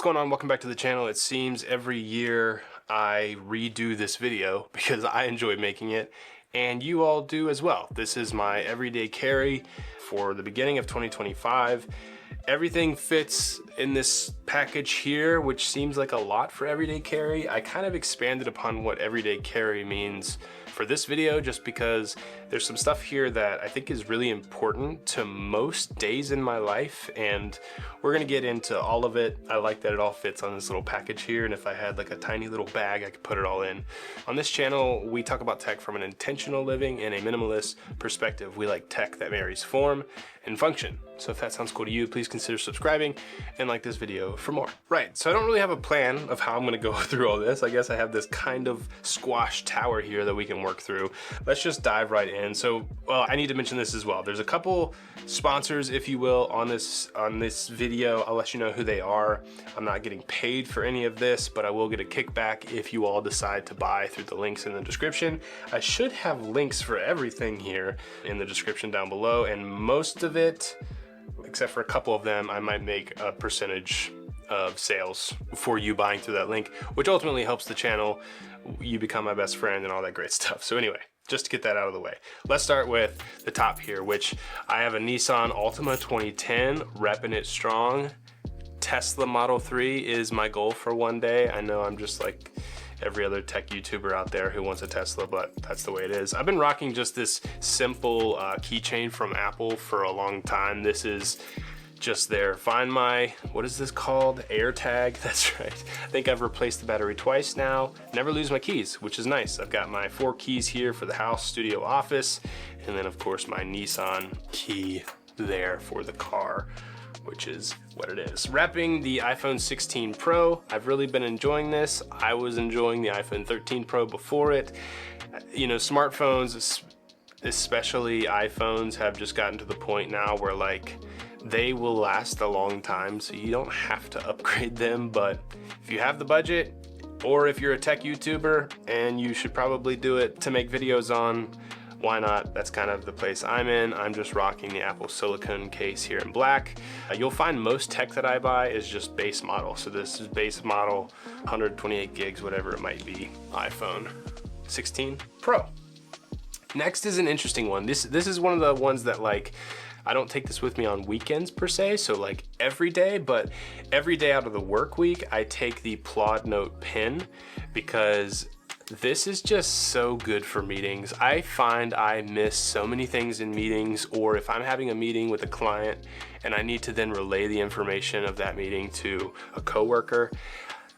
going on? Welcome back to the channel. It seems every year I redo this video because I enjoy making it and you all do as well. This is my everyday carry for the beginning of 2025. Everything fits in this package here, which seems like a lot for everyday carry. I kind of expanded upon what everyday carry means for this video just because there's some stuff here that I think is really important to most days in my life, and we're gonna get into all of it. I like that it all fits on this little package here, and if I had like a tiny little bag, I could put it all in. On this channel, we talk about tech from an intentional living and a minimalist perspective. We like tech that marries form and function. So if that sounds cool to you, please consider subscribing and like this video for more. Right, so I don't really have a plan of how I'm gonna go through all this. I guess I have this kind of squash tower here that we can work through. Let's just dive right in. So, well, I need to mention this as well. There's a couple sponsors, if you will, on this video. I'll let you know who they are. I'm not getting paid for any of this, but I will get a kickback if you all decide to buy through the links in the description. I should have links for everything here in the description down below, and most of it, except for a couple of them, I might make a percentage of sales for you buying through that link, which ultimately helps the channel. You become my best friend and all that great stuff. So anyway, just to get that out of the way, let's start with the top here, which I have a Nissan Altima 2010, repping it strong. Tesla Model 3 is my goal for one day. I know I'm just like every other tech YouTuber out there who wants a Tesla, but that's the way it is. I've been rocking just this simple keychain from Apple for a long time. This is just their Find My, what is this called? AirTag, that's right. I think I've replaced the battery twice now. Never lose my keys, which is nice. I've got my 4 keys here for the house, studio, office, and then of course my Nissan key there for the car, which is what it is. Repping the iPhone 16 Pro. I've really been enjoying this. I was enjoying the iPhone 13 Pro before it. You know, smartphones, especially iPhones, have just gotten to the point now where like they will last a long time, so you don't have to upgrade them. But if you have the budget, or if you're a tech YouTuber and you should probably do it to make videos on, why not? That's kind of the place I'm in. I'm just rocking the Apple silicone case here in black. You'll find most tech that I buy is just base model. So this is base model, 128 gigs, whatever it might be, iPhone 16 Pro. Next is an interesting one. This is one of the ones that like, I don't take this with me on weekends per se, so like every day, but every day out of the work week, I take the Plaud Note Pen because this is just so good for meetings. I find I miss so many things in meetings, or if I'm having a meeting with a client and I need to then relay the information of that meeting to a coworker,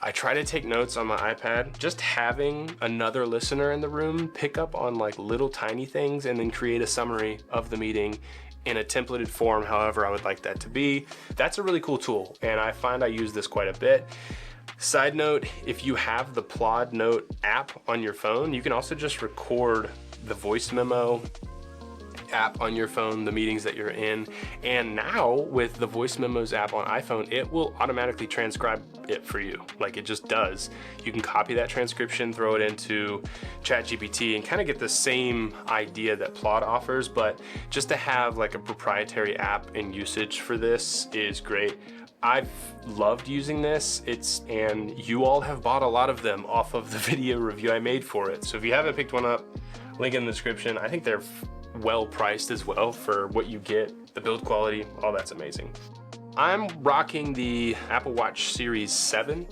I try to take notes on my iPad. Just having another listener in the room pick up on like little tiny things and then create a summary of the meeting in a templated form, however I would like that to be. That's a really cool tool, and I find I use this quite a bit. Side note, if you have the Plaud Note app on your phone, you can also just record the voice memo app on your phone, the meetings that you're in. And now with the voice memos app on iPhone, it will automatically transcribe it for you. Like it just does. You can copy that transcription, throw it into ChatGPT and kind of get the same idea that Plaud offers, but just to have like a proprietary app and usage for this is great. I've loved using this, and you all have bought a lot of them off of the video review I made for it. So if you haven't picked one up, link in the description. I think they're well priced as well for what you get, the build quality, all that's amazing. I'm rocking the Apple Watch Series 7.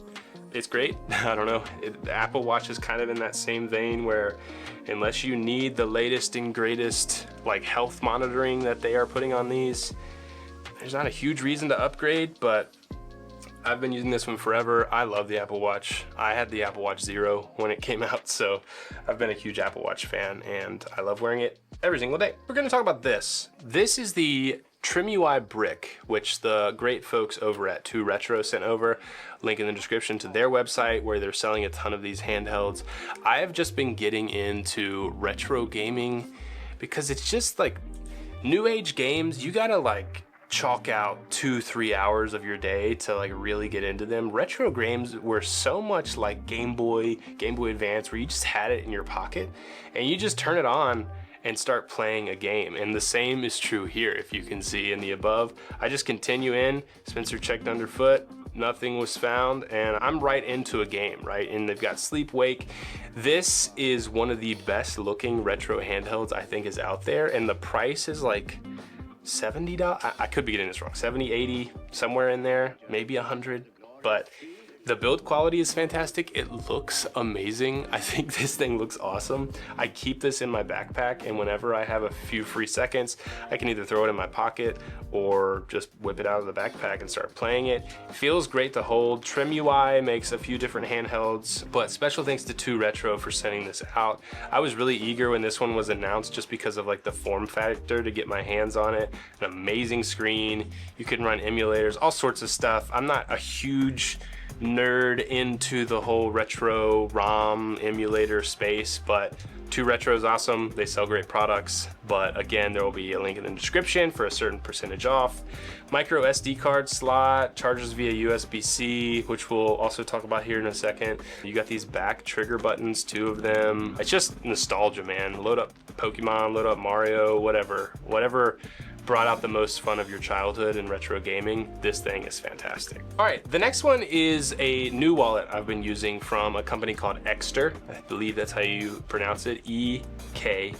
It's great. I don't know, the Apple Watch is kind of in that same vein where unless you need the latest and greatest like health monitoring that they are putting on these, there's not a huge reason to upgrade, but I've been using this one forever. I love the Apple Watch. I had the Apple Watch 0 when it came out, so I've been a huge Apple Watch fan and I love wearing it every single day. We're gonna talk about this. This is the TrimUI brick, which the great folks over at 2 Retro sent over. Link in the description to their website where they're selling a ton of these handhelds. I have just been getting into retro gaming because it's just like new age games. You gotta like chalk out 2-3 hours of your day to like really get into them. Retro games were so much like Game Boy Advance, where you just had it in your pocket and you just turn it on and start playing a game. And the same is true here, if you can see in the above. I just continue in, Spencer checked underfoot, nothing was found, and I'm right into a game, right? And they've got sleep wake. This is one of the best looking retro handhelds I think is out there, and the price is like $70. I could be getting this wrong. 70, 80, somewhere in there, maybe 100, but the build quality is fantastic. It looks amazing. I think this thing looks awesome. I keep this in my backpack, and whenever I have a few free seconds, I can either throw it in my pocket or just whip it out of the backpack and start playing it. It feels great to hold. TrimUI makes a few different handhelds, but special thanks to 2 Retro for sending this out. I was really eager when this one was announced just because of like the form factor to get my hands on it. An amazing screen. You can run emulators, all sorts of stuff. I'm not a huge nerd into the whole retro ROM emulator space, but 2 Retro is awesome. They sell great products, but again, there will be a link in the description for a certain percentage off. Micro SD card slot, charges via USB-C, which we'll also talk about here in a second. You got these back trigger buttons, 2 of them. It's just nostalgia, man. Load up Pokemon, load up Mario, whatever brought out the most fun of your childhood in retro gaming. This thing is fantastic. All right, the next one is a new wallet I've been using from a company called Ekster. I believe that's how you pronounce it, E-K-S-T-E-R.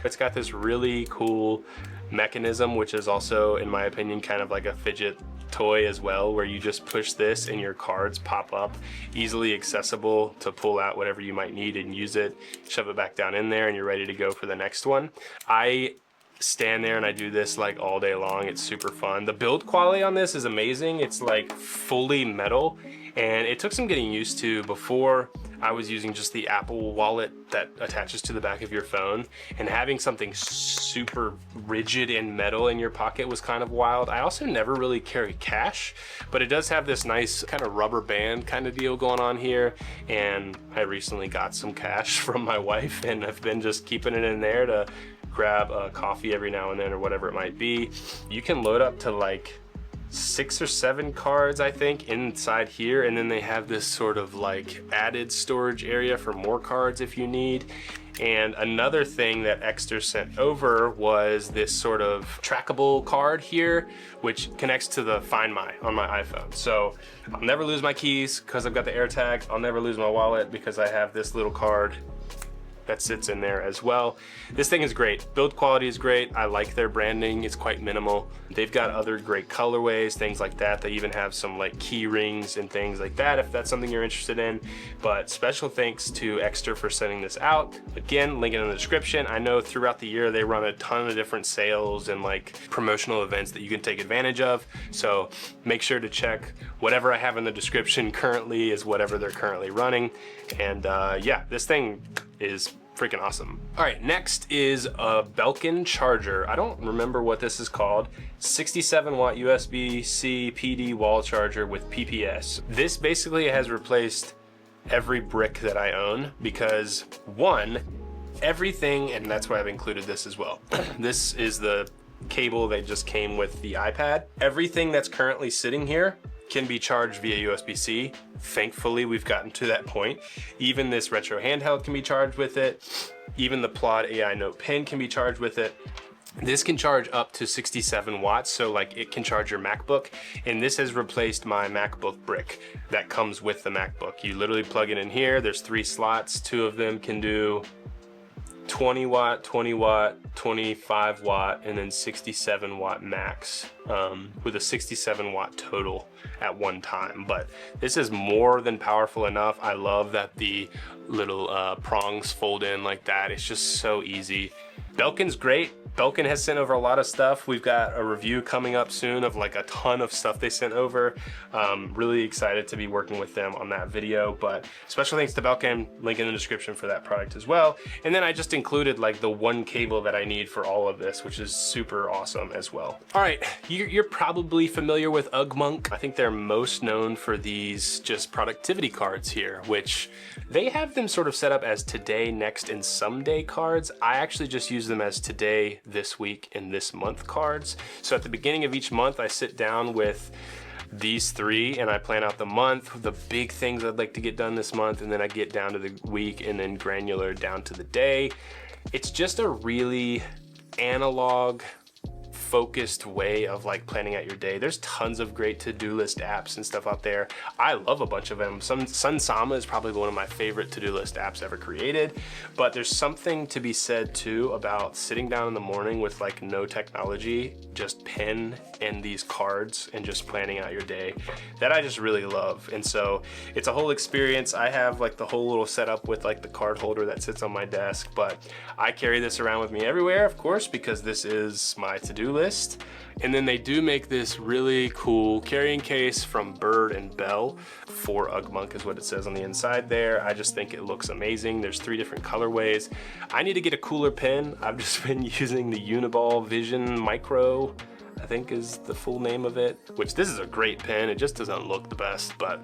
It's got this really cool mechanism, which is also, in my opinion, kind of like a fidget toy as well, where you just push this and your cards pop up, easily accessible to pull out whatever you might need and use it, shove it back down in there, and you're ready to go for the next one. I stand there and I do this like all day long. It's super fun. The build quality on this is amazing. It's like fully metal, and it took some getting used to. Before, I was using just the Apple wallet that attaches to the back of your phone, and having something super rigid and metal in your pocket was kind of wild. I also never really carry cash, but it does have this nice kind of rubber band kind of deal going on here, and I recently got some cash from my wife and I've been just keeping it in there to grab a coffee every now and then or whatever it might be. You can load up to like 6 or 7 cards, I think, inside here, and then they have this sort of like added storage area for more cards if you need. And another thing that Ekster sent over was this sort of trackable card here, which connects to the Find My on my iPhone. So I'll never lose my keys because I've got the AirTag. I'll never lose my wallet because I have this little card that sits in there as well. This thing is great. Build quality is great. I like their branding. It's quite minimal. They've got other great colorways, things like that. They even have some like key rings and things like that if that's something you're interested in. But special thanks to Ekster for sending this out. Again, link in the description. I know throughout the year they run a ton of different sales and like promotional events that you can take advantage of. So make sure to check whatever I have in the description currently is whatever they're currently running. And yeah, this thing is freaking awesome. All right, next is a Belkin charger. I don't remember what this is called. 67 watt USB-C PD wall charger with PPS. This basically has replaced every brick that I own because one, everything, and that's why I've included this as well. This is the cable that just came with the iPad. Everything that's currently sitting here can be charged via USB-C. Thankfully, we've gotten to that point. Even this retro handheld can be charged with it. Even the Plaud AI Note Pen can be charged with it. This can charge up to 67 watts, so like it can charge your MacBook, and this has replaced my MacBook brick that comes with the MacBook. You literally plug it in here. There's 3 slots. 2 of them can do 20 watt, 20 watt, 25 watt, and then 67 watt max, with a 67 watt total at one time. But this is more than powerful enough. I love that the little prongs fold in like that. It's just so easy. Belkin's great. Belkin has sent over a lot of stuff. We've got a review coming up soon of like a ton of stuff they sent over. Really excited to be working with them on that video, but special thanks to Belkin, link in the description for that product as well. And then I just included like the one cable that I need for all of this, which is super awesome as well. All right, you're probably familiar with UGMONK. I think they're most known for these just productivity cards here, which they have them sort of set up as today, next, and someday cards. I actually just use them as today, this week, and this month cards. So at the beginning of each month, I sit down with these 3 and I plan out the month, the big things I'd like to get done this month, and then I get down to the week, and then granular down to the day. It's just a really analog, focused way of like planning out your day. There's tons of great to-do list apps and stuff out there. I love a bunch of them. Sunsama is probably one of my favorite to-do list apps ever created, but there's something to be said too about sitting down in the morning with like no technology, just pen and these cards and just planning out your day, that I just really love. And so it's a whole experience. I have like the whole little setup with like the card holder that sits on my desk, but I carry this around with me everywhere, of course, because this is my to-do list. And then they do make this really cool carrying case from Bird and Bell for UGMONK is what it says on the inside there. I just think it looks amazing. There's 3 different colorways. I need to get a cooler pen. I've just been using the Uniball Vision Micro, I think is the full name of it, which this is a great pen. It just doesn't look the best, but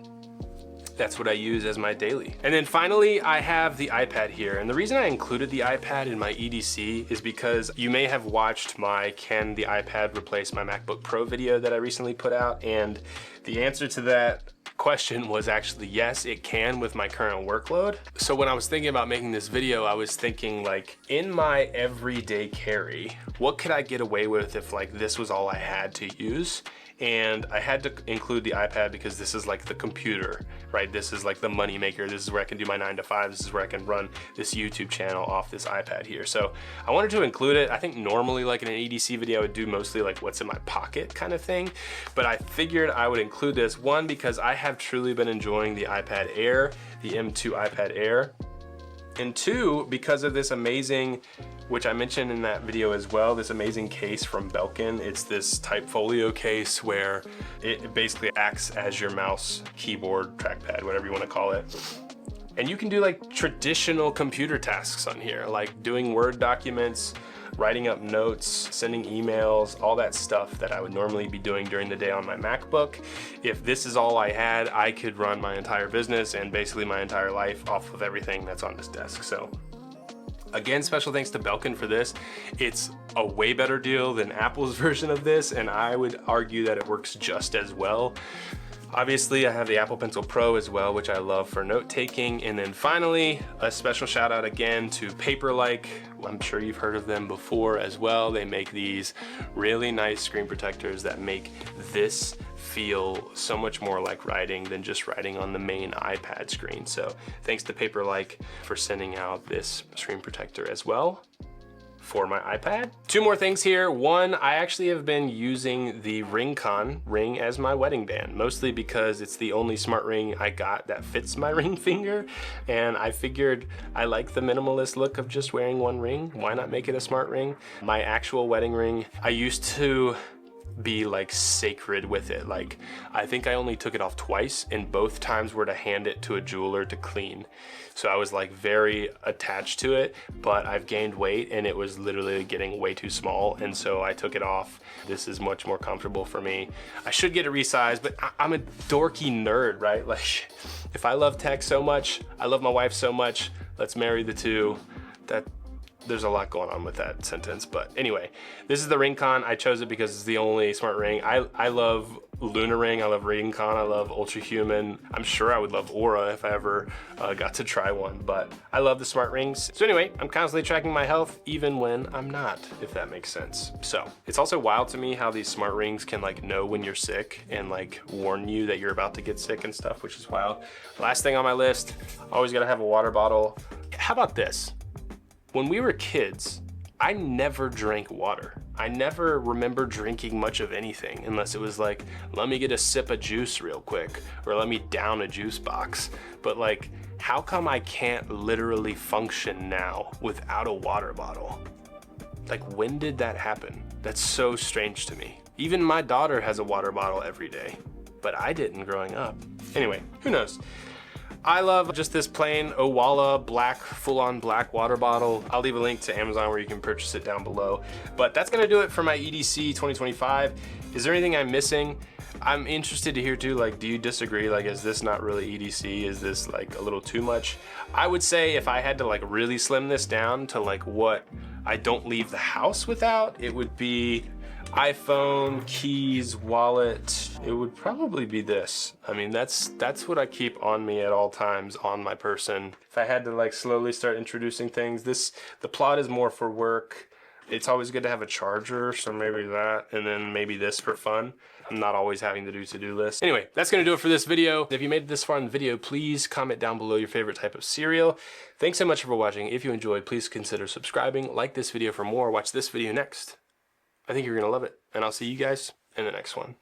that's what I use as my daily. And then finally, I have the iPad here. And the reason I included the iPad in my EDC is because you may have watched my Can the iPad Replace My MacBook Pro video that I recently put out. And the answer to that question was actually yes, it can with my current workload. So when I was thinking about making this video, I was thinking like, in my everyday carry, what could I get away with if like this was all I had to use? And I had to include the iPad because this is like the computer, right? This is like the money maker. This is where I can do my 9 to 5. This is where I can run this YouTube channel off this iPad here. So I wanted to include it. I think normally like in an EDC video, I would do mostly like what's in my pocket kind of thing. But I figured I would include this, one, because I have truly been enjoying the iPad Air, the M2 iPad Air. And 2, because of this amazing, which I mentioned in that video as well, this amazing case from Belkin. It's this type folio case where it basically acts as your mouse, keyboard, trackpad, whatever you want to call it. And you can do like traditional computer tasks on here, like doing Word documents, writing up notes, sending emails, all that stuff that I would normally be doing during the day on my MacBook. If this is all I had, I could run my entire business and basically my entire life off of everything that's on this desk. So again, special thanks to Belkin for this. It's a way better deal than Apple's version of this, and I would argue that it works just as well. Obviously, I have the Apple Pencil Pro as well, which I love for note-taking. And then finally, a special shout out again to Paperlike. I'm sure you've heard of them before as well. They make these really nice screen protectors that make this feel so much more like writing than just writing on the main iPad screen. So thanks to Paperlike for sending out this screen protector as well for my iPad. 2 more things here. 1, I actually have been using the ring as my wedding band, mostly because it's the only smart ring I got that fits my ring finger. And I figured I like the minimalist look of just wearing 1 ring. Why not make it a smart ring? My actual wedding ring, I used to be like sacred with it. Like, I think I only took it off twice, and both times were to hand it to a jeweler to clean. So I was like very attached to it, but I've gained weight and it was literally getting way too small, and so I took it off. This is much more comfortable for me. I should get it resized, but I'm a dorky nerd, right? Like, if I love tech so much, I love my wife so much, let's marry the two. There's a lot going on with that sentence, but anyway, this is the Ringcon. I chose it because it's the only smart ring. I love Lunar Ring, I love Ringcon, I love Ultra Human. I'm sure I would love Aura if I ever got to try one, but I love the smart rings. So anyway, I'm constantly tracking my health even when I'm not, if that makes sense. So it's also wild to me how these smart rings can like know when you're sick and like warn you that you're about to get sick and stuff, which is wild. Last thing on my list, always gotta have a water bottle. How about this? When we were kids, I never drank water. I never remember drinking much of anything unless it was like, let me get a sip of juice real quick, or let me down a juice box. But like, how come I can't literally function now without a water bottle? Like, when did that happen? That's so strange to me. Even my daughter has a water bottle every day, but I didn't growing up. Anyway, who knows? I love just this plain Owala black, full-on black water bottle. I'll leave a link to Amazon where you can purchase it down below. But that's gonna do it for my EDC 2025. Is there anything I'm missing? I'm interested to hear too, like, do you disagree? Like, is this not really EDC? Is this like a little too much? I would say if I had to like really slim this down to like what I don't leave the house without, it would be iPhone, keys, wallet. It would probably be this. I mean, that's what I keep on me at all times on my person. If I had to like slowly start introducing things, the Plaud is more for work. It's always good to have a charger, so maybe that, and then maybe this for fun. I'm not always having to do to-do lists. Anyway, that's gonna do it for this video. If you made it this far in the video, please comment down below your favorite type of cereal. Thanks so much for watching. If you enjoyed, please consider subscribing, like this video for more, watch this video next. I think you're gonna love it, and I'll see you guys in the next one.